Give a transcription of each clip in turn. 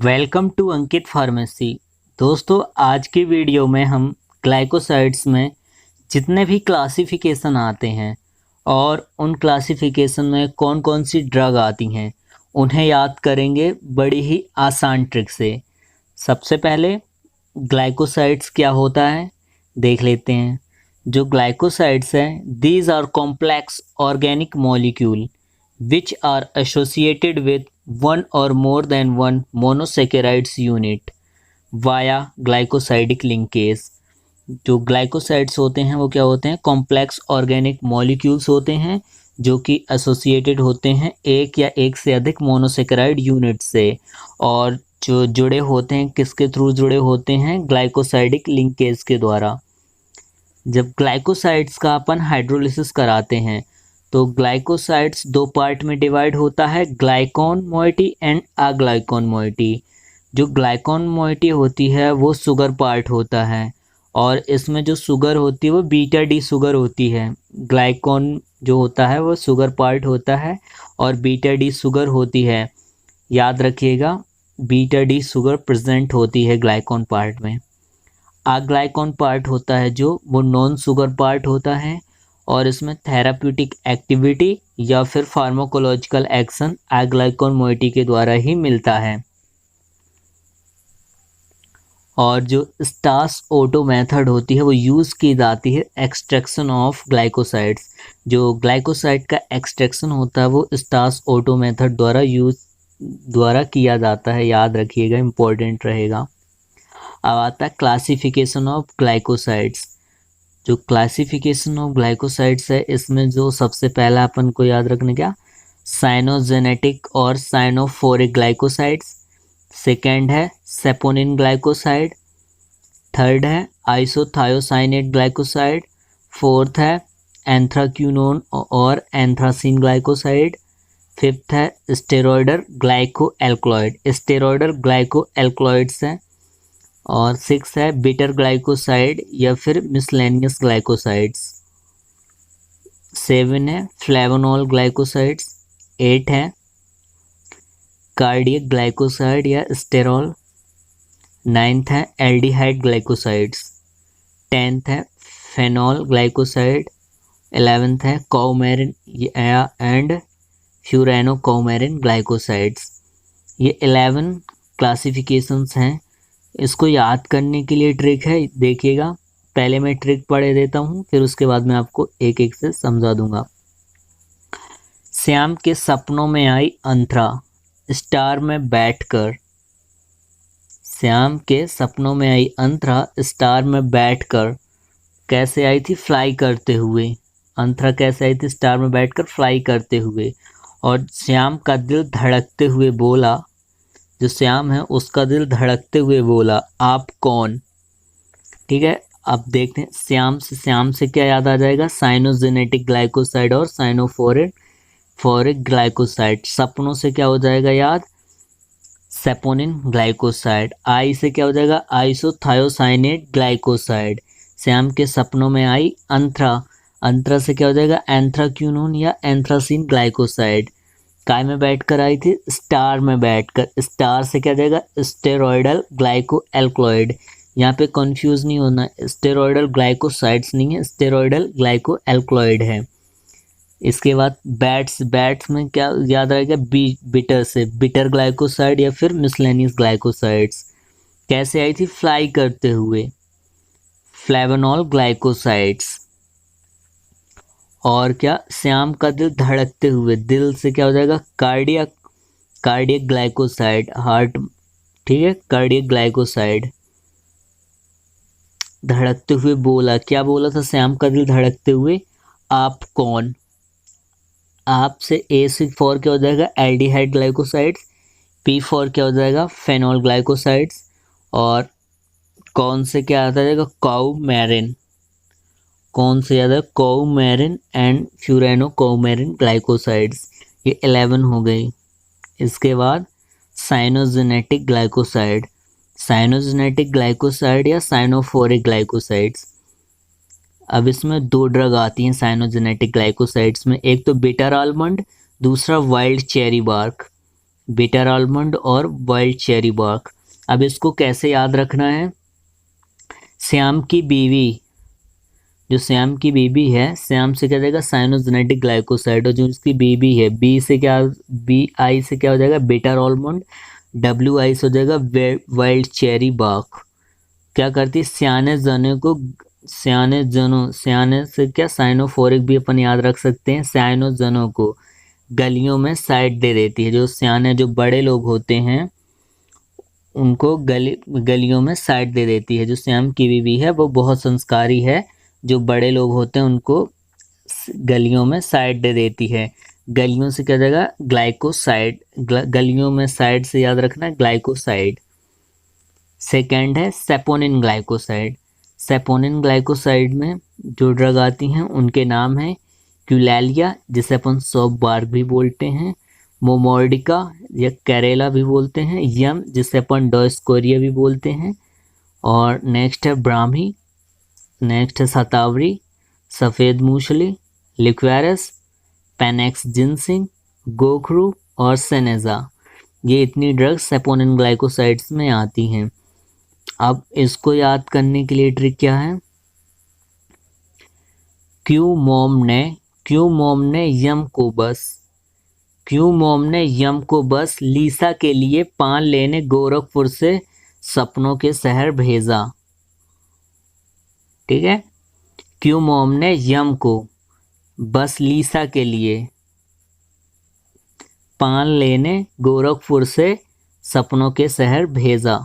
Welcome to Ankit pharmacy. दोस्तों, आज की वीडियो में हम ग्लाइकोसाइड्स में जितने भी क्लासिफिकेशन आते हैं और उन क्लासिफिकेशन में कौन कौन सी ड्रग आती हैं उन्हें याद करेंगे बड़ी ही आसान ट्रिक से। सबसे पहले ग्लाइकोसाइड्स क्या होता है देख लेते हैं। जो ग्लाइकोसाइड्स हैं, these are complex organic molecule which are associated with one or more than one monosaccharides unit via glycosidic linkage। जो ग्लाइकोसाइड्स होते हैं वो क्या होते हैं? कॉम्प्लेक्स ऑर्गेनिक मॉलिक्यूल्स होते हैं जो कि एसोसिएटेड होते हैं एक या एक से अधिक मोनोसेकेराइड यूनिट से, और जो जुड़े होते हैं किसके थ्रू जुड़े होते हैं? ग्लाइकोसाइडिक लिंकेज के द्वारा। जब ग्लाइकोसाइड्स का अपन हाइड्रोलिसिस कराते हैं तो ग्लाइकोसाइड्स दो पार्ट में डिवाइड होता है, ग्लाइकॉन मोइटी एंड अग्लाइकॉन मोइटी। जो ग्लाइकॉन मोइटी होती है वो शुगर पार्ट होता है, और इसमें जो शुगर होती है वो बीटा डी शुगर होती है। ग्लाइकॉन जो होता है वो शुगर पार्ट होता है और बीटा डी शुगर होती है। याद रखिएगा, बीटा डी शुगर प्रेजेंट होती है ग्लाइकॉन पार्ट में। अग्लाइकॉन पार्ट होता है जो वो नॉन शुगर पार्ट होता है, और इसमें थेराप्यूटिक एक्टिविटी या फिर फार्माकोलॉजिकल एक्शन अग्लाइकॉन मोइटी के द्वारा ही मिलता है। और जो स्टार्स ऑटो मेथड होती है वो यूज़ की जाती है एक्सट्रैक्शन ऑफ ग्लाइकोसाइड्स। जो ग्लाइकोसाइड का एक्सट्रैक्शन होता है वो स्टार्स ऑटो मेथड द्वारा किया जाता है। याद रखिएगा, इम्पोर्टेंट रहेगा। अब आता है क्लासिफिकेशन ऑफ ग्लाइकोसाइड्स। जो क्लासिफिकेशन ऑफ ग्लाइकोसाइड्स है इसमें जो सबसे पहला अपन को याद रखने क्या? साइनोजेनेटिक और साइनोफोरिक ग्लाइकोसाइड्स। सेकेंड है सेपोनिन ग्लाइकोसाइड। थर्ड है आइसोथायोसाइनेट ग्लाइकोसाइड। फोर्थ है एंथ्राक्यूनोन और एंथ्रासीन ग्लाइकोसाइड। फिफ्थ है steroidal glyco alkaloid. Steroidal glyco alkaloids हैं। और सिक्स है बिटर ग्लाइकोसाइड या फिर मिसलेनियस ग्लाइकोसाइड्स। सेवन है फ्लेवोनॉल ग्लाइकोसाइड्स। एट है कार्डियक ग्लाइकोसाइड या स्टेरॉल। नाइन्थ है एल्डिहाइड ग्लाइकोसाइड्स। टेंथ है फेनॉल ग्लाइकोसाइड। 11th है कौमेरिन एंड फ्यूरानो कौमेरिन ग्लाइकोसाइड्स। ये 11 क्लासिफिकेशंस हैं। इसको याद करने के लिए ट्रिक है, देखिएगा। पहले मैं ट्रिक पढ़े देता हूँ, फिर उसके बाद मैं आपको एक एक से समझा दूंगा। श्याम के सपनों में आई अंतरा स्टार में बैठकर। श्याम के सपनों में आई अंतरा स्टार में बैठकर। कैसे आई थी? फ्लाई करते हुए। अंतरा कैसे आई थी? स्टार में बैठकर फ्लाई करते हुए। और श्याम का दिल धड़कते हुए बोला, जो श्याम है उसका दिल धड़कते हुए बोला, आप कौन? ठीक है, अब देखते हैं। श्याम से क्या याद आ जाएगा? साइनोजेनेटिक ग्लाइकोसाइड और साइनोफोरिक ग्लाइकोसाइड। सपनों से क्या हो जाएगा याद? Saponin glycoside. आई से क्या हो जाएगा? Isothiocyanate glycoside. श्याम के सपनों में आई अंतरा से क्या हो जाएगा? एंथ्राक्यूनोन या एंथ्रासीन ग्लाइकोसाइड। काय में बैठकर आई थी? स्टार में बैठकर। स्टार से क्या जाएगा? Steroidal glyco alkaloid. यहाँ पे कंफ्यूज नहीं होना, स्टेरॉयडल ग्लाइकोसाइड्स नहीं है, स्टेरॉयडल ग्लाइको एल्कलॉइड है। इसके बाद बैट्स में क्या याद रहेगा? बिटर से बिटर ग्लाइकोसाइड या फिर मिसलेनियस ग्लाइकोसाइड्स। कैसे आई थी? फ्लाई करते हुए, फ्लेवोनॉल ग्लाइकोसाइड्स। और क्या? श्याम का दिल धड़कते हुए, दिल से क्या हो जाएगा? Cardiac glycoside, heart. ठीक है, कार्डियक ग्लाइकोसाइड। धड़कते हुए बोला, क्या बोला था श्याम का दिल धड़कते हुए? आप कौन? आप से ए से फॉर क्या हो जाएगा? Aldehyde glycosides. पी फॉर क्या हो जाएगा? Phenol glycosides. और कौन से क्या आता जाएगा? कौमेरिन। कौन से याद है? कौमेरिन एंड फ्यूरानो कौमेरिन ग्लाइकोसाइड्स। ये 11 हो गई। इसके बाद साइनोजेनेटिक ग्लाइकोसाइड या साइनोफोरिक ग्लाइकोसाइड्स। अब इसमें दो ड्रग आती हैं साइनोजेनेटिक ग्लाइकोसाइड्स में, एक तो बिटर आलमंड, दूसरा wild cherry bark. Bitter almond और वाइल्ड चेरी बार्क। अब इसको कैसे याद रखना है, श्याम की बीवी, जो श्याम की बीबी है, श्याम से क्या हो जाएगा साइनोजेनेटिक ग्लाइकोसाइड, और जो उसकी बीबी है बी से क्या, बी आई से क्या हो जाएगा बिटर आलमंड, डब्ल्यू आई से हो जाएगा वाइल्ड चेरी बार्क। क्या करती है सियाने जने को, सियाने जनों, सियाने से क्या साइनोफोरिक भी अपन याद रख सकते हैं, साइनोजनों को गलियों में साइड दे देती है। जो सियाने जो बड़े लोग होते हैं उनको गलियों में साइड दे देती है। जो श्याम की बीवी है वो बहुत संस्कारी है, जो बड़े लोग होते हैं उनको गलियों में साइड दे देती है। गलियों से क्या जाएगा ग्लाइकोसाइड, गलियों में साइड से याद रखना ग्लाइकोसाइड। सेकेंड है सेपोनिन ग्लाइकोसाइड। सेपोनिन ग्लाइकोसाइड में जो ड्रग आती हैं उनके नाम है क्यूलैलिया, जिसे अपन सॉप बार भी बोलते हैं, मोमोर्डिका या कैरेला भी बोलते हैं, यम जिसे अपन डॉस्कोरिया भी बोलते हैं, और नेक्स्ट है ब्राह्मी, नेक्स्ट है सतावरी, सफ़ेद मूसली, लिक्वेरस, पेनेक्स जिनसिंग, गोखरू और सेनेजा। ये इतनी ड्रग्स सेपोनिन ग्लाइकोसाइड्स में आती हैं। अब इसको याद करने के लिए ट्रिक क्या है, क्यों मोम ने यम को बस, क्यों मोम ने यम को बस लीसा के लिए पान लेने गोरखपुर से सपनों के शहर भेजा। ठीक है, क्यों मोम ने यम को बस लीसा के लिए पान लेने गोरखपुर से सपनों के शहर भेजा।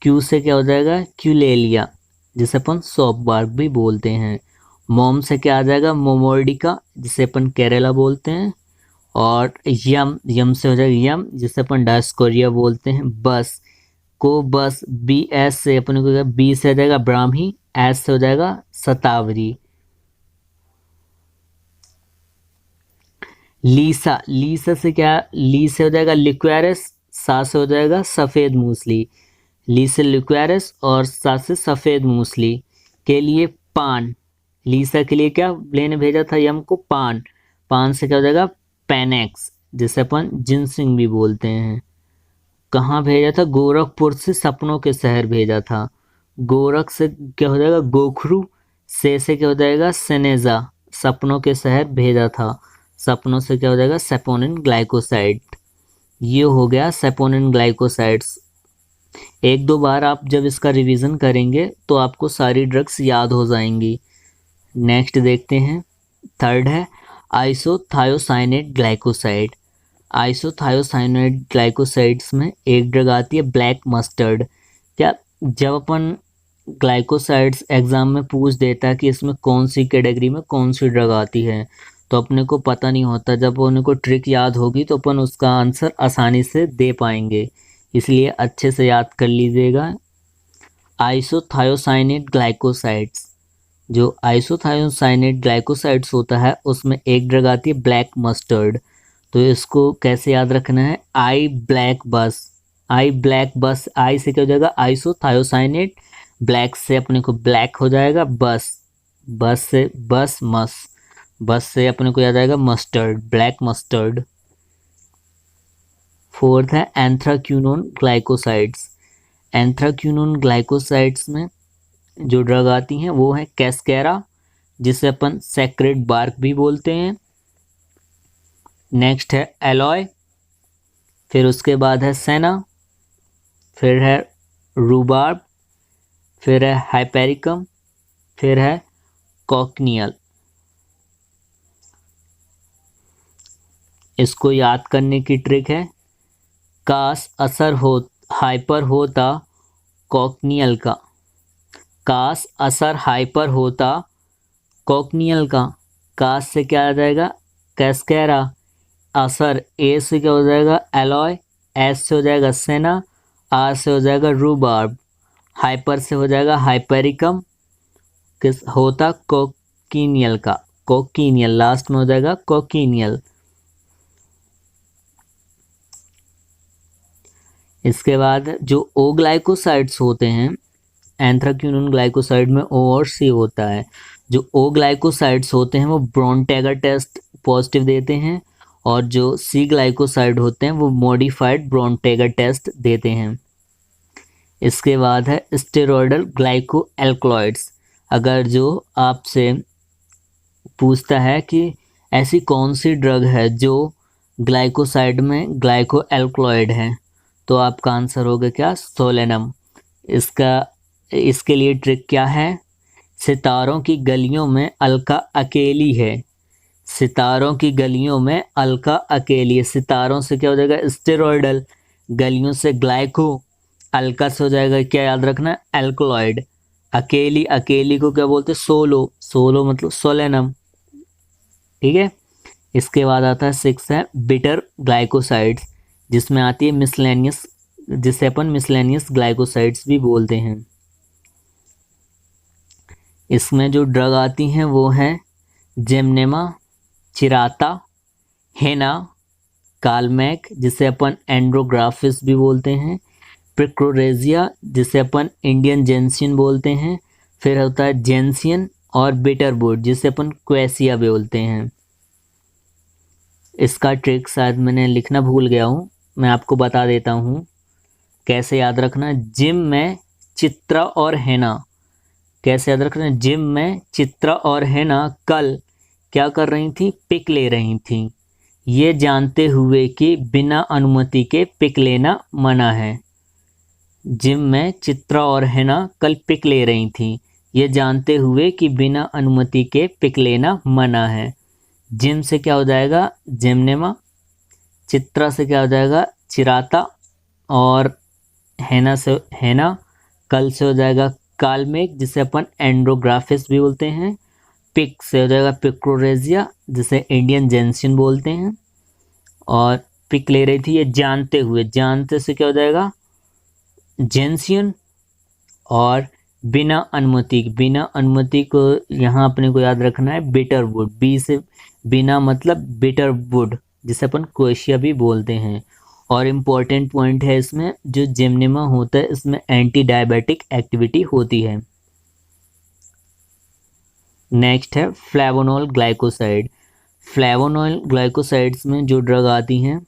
क्यू से क्या हो जाएगा क्यू ले लिया, जिसे अपन सॉप बार्क भी बोलते हैं। मोम से क्या आ जाएगा मोमोर्डिका, जिसे अपन केरला बोलते हैं, और यम से हो जाएगा यम, जिसे अपन डायस्कोरिया बोलते हैं। बस को बस बी एस से अपन को बी से आ जाएगा ब्राह्मी, एस से हो जाएगा सतावरी। लीसा से क्या, ली से हो जाएगा लिक्वेरस, सा से हो जाएगा सफ़ेद मूसली। ली से लिक्वेरस और सा से सफ़ेद मूसली के लिए पान, लीसा के लिए क्या लेने भेजा था यम को पान, पान से क्या हो जाएगा पेनेक्स, जिसे अपन जिनसिंग भी बोलते हैं। कहाँ भेजा था, गोरखपुर से सपनों के शहर भेजा था। गोरख से क्या हो जाएगा गोखरू, से क्या हो जाएगा सेनेजा, सपनों के शहर भेजा था। सपनों से क्या हो जाएगा सेपोनिन ग्लाइकोसाइड। ये हो गया सेपोनिन ग्लाइकोसाइड्स। एक दो बार आप जब इसका रिवीजन करेंगे तो आपको सारी ड्रग्स याद हो जाएंगी। नेक्स्ट देखते हैं, थर्ड है आइसोथायोसाइनेट ग्लाइकोसाइड। आइसोथायोसाइनेट ग्लाइकोसाइड्स में एक ड्रग आती है ब्लैक मस्टर्ड। क्या जब अपन ग्लाइकोसाइड्स एग्जाम में पूछ देता है कि इसमें कौन सी कैटेगरी में कौन सी ड्रग आती है, तो अपने को पता नहीं होता। जब उनको ट्रिक याद होगी तो अपन उसका आंसर आसानी से दे पाएंगे, इसलिए अच्छे से याद कर लीजिएगा। आइसोथायोसाइनेट ग्लाइकोसाइड्स, जो आइसोथायोसाइनेट ग्लाइकोसाइड्स होता है उसमें एक ड्रग आती है ब्लैक मस्टर्ड। तो इसको कैसे याद रखना है, आई ब्लैक बस, आई ब्लैक बस, आई से क्या हो जाएगा आइसोथायोसाइनेट, ब्लैक से अपने को ब्लैक हो जाएगा बस, बस से बस मस, बस से अपने को याद आएगा मस्टर्ड, ब्लैक मस्टर्ड। फोर्थ है एंथ्राक्यूनोन ग्लाइकोसाइड्स। एंथ्राक्यूनोन ग्लाइकोसाइड्स में जो ड्रग आती हैं वो है कैस्केरा, जिसे अपन सेक्रेट बार्क भी बोलते हैं। नेक्स्ट है एलॉय, फिर उसके बाद है सेना, फिर है रूबार्ब, फिर है हाइपेरिकम, फिर है कॉकनियल। इसको याद करने की ट्रिक है, कास असर हो हाइपर होता कॉकनियल का, कास असर हाइपर होता कॉकनियल का। कास से क्या आ जाएगा कैस्केरा, असर ए से क्या हो जाएगा एलॉय, एस से हो जाएगा सेना, आर से हो जाएगा रूबार्ब, हाइपर से हो जाएगा हाइपेरिकम, किस होता कोकिनियल का, कोकिनियल लास्ट में हो जाएगा कोकिनियल। इसके बाद जो ओ ग्लाइकोसाइड्स होते हैं, एंथ्राक्यूनोन ग्लाइकोसाइड में ओ और सी होता है। जो ओ ग्लाइकोसाइड्स होते हैं वो ब्रॉन टैगर टेस्ट पॉजिटिव देते हैं, और जो सी ग्लाइकोसाइड होते हैं वो मॉडिफाइड ब्रॉन्टेगर टेस्ट देते हैं। इसके बाद है स्टेरॉयडल ग्लाइको एल्कलॉइड्स। अगर जो आपसे पूछता है कि ऐसी कौन सी ड्रग है जो ग्लाइकोसाइड में ग्लाइको एल्कलॉइड है, तो आपका आंसर होगा क्या, सोलेनम। इसके लिए ट्रिक क्या है, सितारों की गलियों में अलका अकेली है। सितारों की गलियों में अलका अकेली है। सितारों से क्या हो जाएगा, स्टेरॉयडल, गलियों से ग्लाइको, अलका से हो जाएगा क्या, याद रखना, एल्कलॉइड। अकेली, अकेली को क्या बोलते हैं, सोलो, सोलो मतलब सोलेनम। ठीक है। इसके बाद आता है 6 है बिटर ग्लाइकोसाइड्स, जिसमें आती है मिसलेनियस, जिसे अपन मिसलेनियस ग्लाइकोसाइड्स भी बोलते हैं। इसमें जो ड्रग आती हैं वो है जेमनेमा, चिराता, हेना, कालमैक जिसे अपन एंड्रोग्राफिस भी बोलते हैं, प्रिक्रोरेजिया जिसे अपन इंडियन जेंसियन बोलते हैं, फिर होता है जेंसियन, और बिटरवुड जिसे अपन क्वेसिया बोलते हैं। इसका ट्रिक शायद मैंने लिखना भूल गया हूँ, मैं आपको बता देता हूँ कैसे याद रखना। जिम में चित्रा और हेना, कैसे याद रखना, जिम में चित्रा और हेना कल क्या कर रही थी, पिक ले रही थी, ये जानते हुए कि बिना अनुमति के पिक लेना मना है। जिम में चित्रा और हेना कल पिक ले रही थी, ये जानते हुए कि बिना अनुमति के पिक लेना मना है। जिम से क्या हो जाएगा, जेमनेमा, चित्रा से क्या हो जाएगा, चिराता, और हेना से हेना, कल से हो जाएगा कालमेक जिसे अपन एंड्रोग्राफिस भी बोलते हैं, पिक से हो जाएगा पिक्रोरेजिया जिसे इंडियन जेंसियन बोलते हैं, और पिक ले रही थी ये जानते हुए, जानते से क्या हो जाएगा, जेंसियन, और बिना अनुमति, बिना अनुमति को यहाँ अपने को याद रखना है बिटरवुड, बी से बिना मतलब बिटरवुड जिसे अपन क्वेशिया भी बोलते हैं। और इम्पॉर्टेंट पॉइंट है इसमें, जो जेमनेमा होता है इसमें एंटी डायबिटिक एक्टिविटी होती है। नेक्स्ट है फ्लेवोनॉल ग्लाइकोसाइड। फ्लेवोनॉल ग्लाइकोसाइड्स में जो ड्रग आती हैं,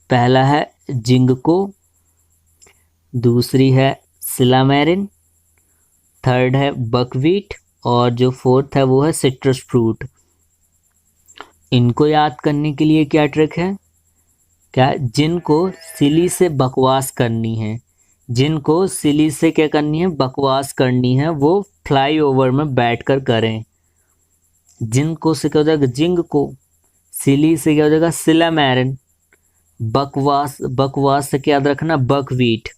पहला है जिंगको, दूसरी है सिलामेरिन, थर्ड है बकवीट, और जो फोर्थ है वो है सिट्रस फ्रूट। इनको याद करने के लिए क्या ट्रिक है, क्या, जिनको सिली से बकवास करनी है, जिनको सिली से क्या करनी है, बकवास करनी है, वो फ्लाई ओवर में बैठकर करें। जिनको से क्या हो जाएगा, जिंग को, सिली से क्या हो जाएगा, सिलामेरिन, बकवास, बकवास से क्या याद रखना, बकवीट,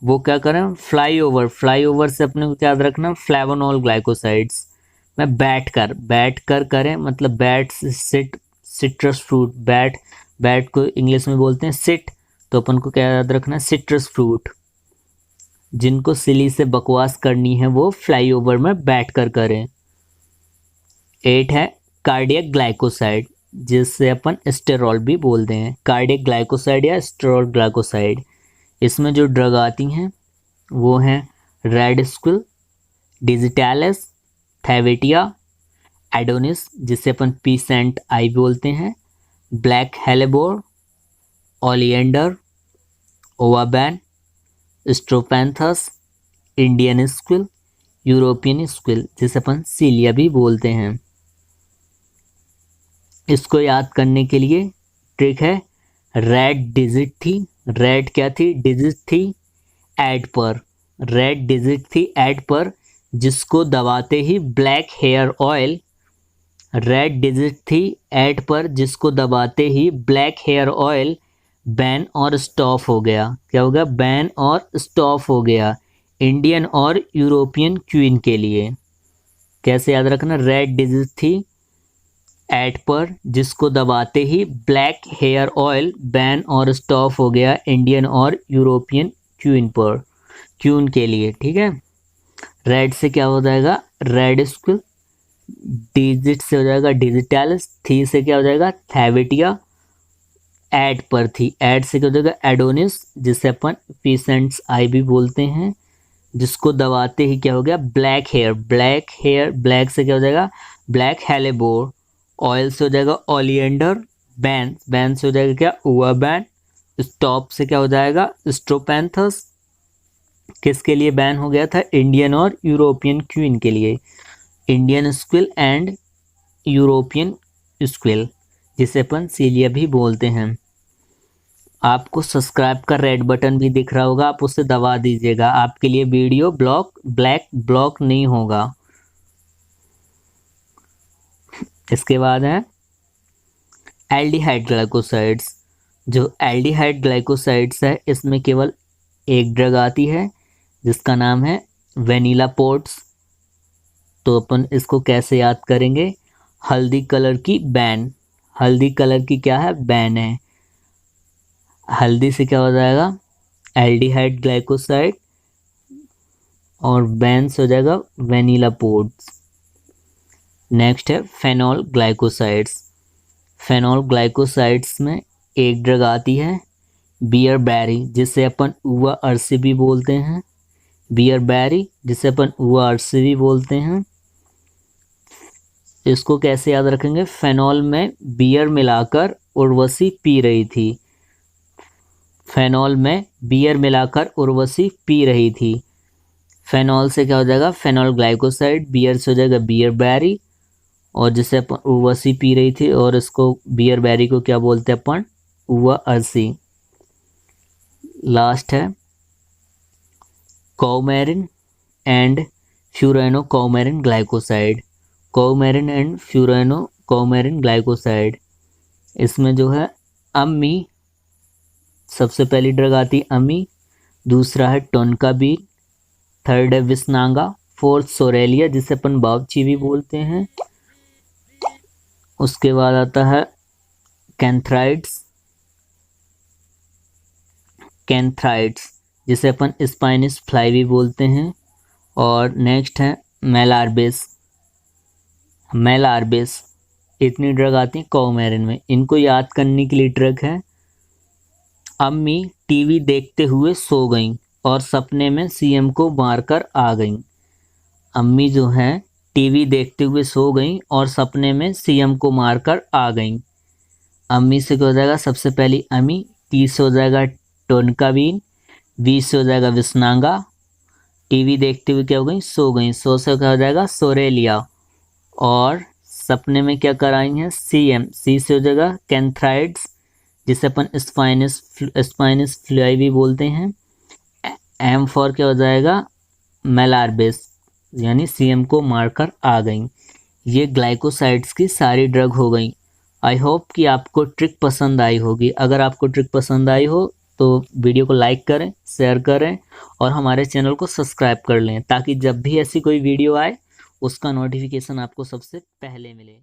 वो क्या करें, फ्लाई ओवर, फ्लाई ओवर से अपने को क्या याद रखना, फ्लेवोनॉल ग्लाइकोसाइड्स में बैठ कर करें, मतलब bat, sit, citrus fruit, bat, bat को इंग्लिश में बोलते हैं सिट, तो अपन को क्या याद रखना है, सिट्रस फ्रूट। जिनको सिली से बकवास करनी है वो फ्लाई ओवर में बैठ कर करें। 8 है कार्डियक ग्लाइकोसाइड, जिससे अपन स्टेरॉल भी बोलते हैं, कार्डियक ग्लाइकोसाइड या स्टेरॉल ग्लाइकोसाइड। इसमें जो ड्रग आती हैं वो हैं रेडिस्कुल, डिजिटैलिस, थैवेटिया, एडोनिस जिसे अपन पीसेंट आई बोलते हैं, black hellebore, oleander, ouabain, strophanthus, Indian squill, European squill जिसे अपन सीलिया भी बोलते हैं। इसको याद करने के लिए ट्रिक है, रेड डिजिट थी, रेड क्या थी, डिजिट थी एड पर, रेड डिजिट थी एड पर, जिसको दबाते ही black hair oil, red digit थी एड पर जिसको दबाते ही ब्लैक हेयर ऑयल बैन और स्टॉप हो गया। क्या हो गया, बैन और स्टॉप हो गया इंडियन और यूरोपियन क्वीन के लिए। कैसे याद रखना, रेड डिजिट थी एड पर जिसको दबाते ही ब्लैक हेयर ऑयल बैन और स्टॉप हो गया इंडियन और यूरोपियन क्वीन पर, क्वीन के लिए। ठीक है। रेड से क्या हो जाएगा, रेड स्क्विल, डिजिट से हो जाएगा डिजिटैलिस, थी से क्या हो जाएगा, थैवेटिया, एड पर थी, एड से क्या हो जाएगा, एडोनिस जिसे अपन पीसेंट्स आई भी बोलते हैं, जिसको दबाते ही क्या हो गया, black hair, black hair, black से क्या हो जाएगा, ब्लैक हेलेबोर, ऑयल से हो जाएगा ओलिएंडर, बैन, बैन से हो जाएगा क्या, उवा बैन, स्टॉप से क्या हो जाएगा, स्ट्रोपैंथस। किसके लिए बैन हो गया था, इंडियन और यूरोपियन क्वीन के लिए, Indian squill and European squill, जिसे अपन सीलिया भी बोलते हैं। आपको सब्सक्राइब का रेड बटन भी दिख रहा होगा, आप उसे दबा दीजिएगा, आपके लिए वीडियो ब्लॉक नहीं होगा। इसके बाद है एल्डिहाइड ग्लाइकोसाइड्स। जो एल्डिहाइड ग्लाइकोसाइड्स है इसमें केवल एक ड्रग आती है जिसका नाम है वेनिला पोर्ट्स। तो अपन इसको कैसे याद करेंगे, हल्दी कलर की बैन, हल्दी कलर की क्या है, बैन है, हल्दी से क्या हो जाएगा, एल्डिहाइड ग्लाइकोसाइड, और बैन से हो जाएगा वेनिला पोर्ट्स। नेक्स्ट है फेनॉल ग्लाइकोसाइड्स। फेनॉल ग्लाइकोसाइड्स में एक ड्रग आती है बियर बैरी, जिसे अपन उवा अरसी भी बोलते हैं, बियर बैरी जिसे अपन उवा अरसी भी बोलते हैं। इसको कैसे याद रखेंगे, फेनॉल में बियर मिलाकर उर्वशी पी रही थी, फेनॉल में बियर मिलाकर उर्वशी पी रही थी। फेनॉल से क्या हो जाएगा, फेनॉल ग्लाइकोसाइड, बियर से हो जाएगा बियर बैरी, और जिसे अपन उर्वशी पी रही थी, और इसको बियर बैरी को क्या बोलते हैं अपन, उवा अरसी। लास्ट है कौमेरिन एंड फ्यूरानो कौमेरिन ग्लाइकोसाइड, कौमेरिन एंड फ्यूरानो कौमेरिन ग्लाइकोसाइड। इसमें जो है अम्मी, सबसे पहली ड्रग आती है अम्मी, दूसरा है टोनकाबीन, थर्ड है विस्नांगा, फोर्थ सोरेलिया जिसे अपन बावची भी बोलते हैं। उसके बाद आता है कैंथ्राइड्स, कैंथ्राइड्स जिसे अपन स्पाइनिस फ्लाई भी बोलते हैं। और नेक्स्ट है मेलार्बिस, मेलार्बिस। इतनी ड्रग आती है कौमेरिन में, इनको याद करने के लिए ड्रग है अम्मी टीवी देखते हुए सो गईं और सपने में सीएम को मारकर आ गईं। अम्मी जो हैं टीवी देखते हुए सो गईं और सपने में सीएम को मारकर आ गईं। अम्मी से क्या हो जाएगा, सबसे पहली अम्मी, टी से हो जाएगा टोनकाबीन, वी से हो जाएगा विस्नांगा, टीवी देखते हुए क्या हो गई, सो गई, सो से क्या हो जाएगा सोरेलिया, और सपने में क्या कराई हैं सीएम, सी से हो जाएगा कैंथ्राइड्स जिसे अपन स्पाइनिस फ्लाई भी बोलते हैं। एम फॉर क्या हो जाएगा मेलार्बिस, यानी सीएम को मारकर आ गई। ये ग्लाइकोसाइड्स की सारी ड्रग हो गई। आई होप कि आपको ट्रिक पसंद आई होगी। अगर आपको ट्रिक पसंद आई हो तो वीडियो को लाइक करें, शेयर करें और हमारे चैनल को सब्सक्राइब कर लें, ताकि जब भी ऐसी कोई वीडियो आए उसका नोटिफिकेशन आपको सबसे पहले मिले।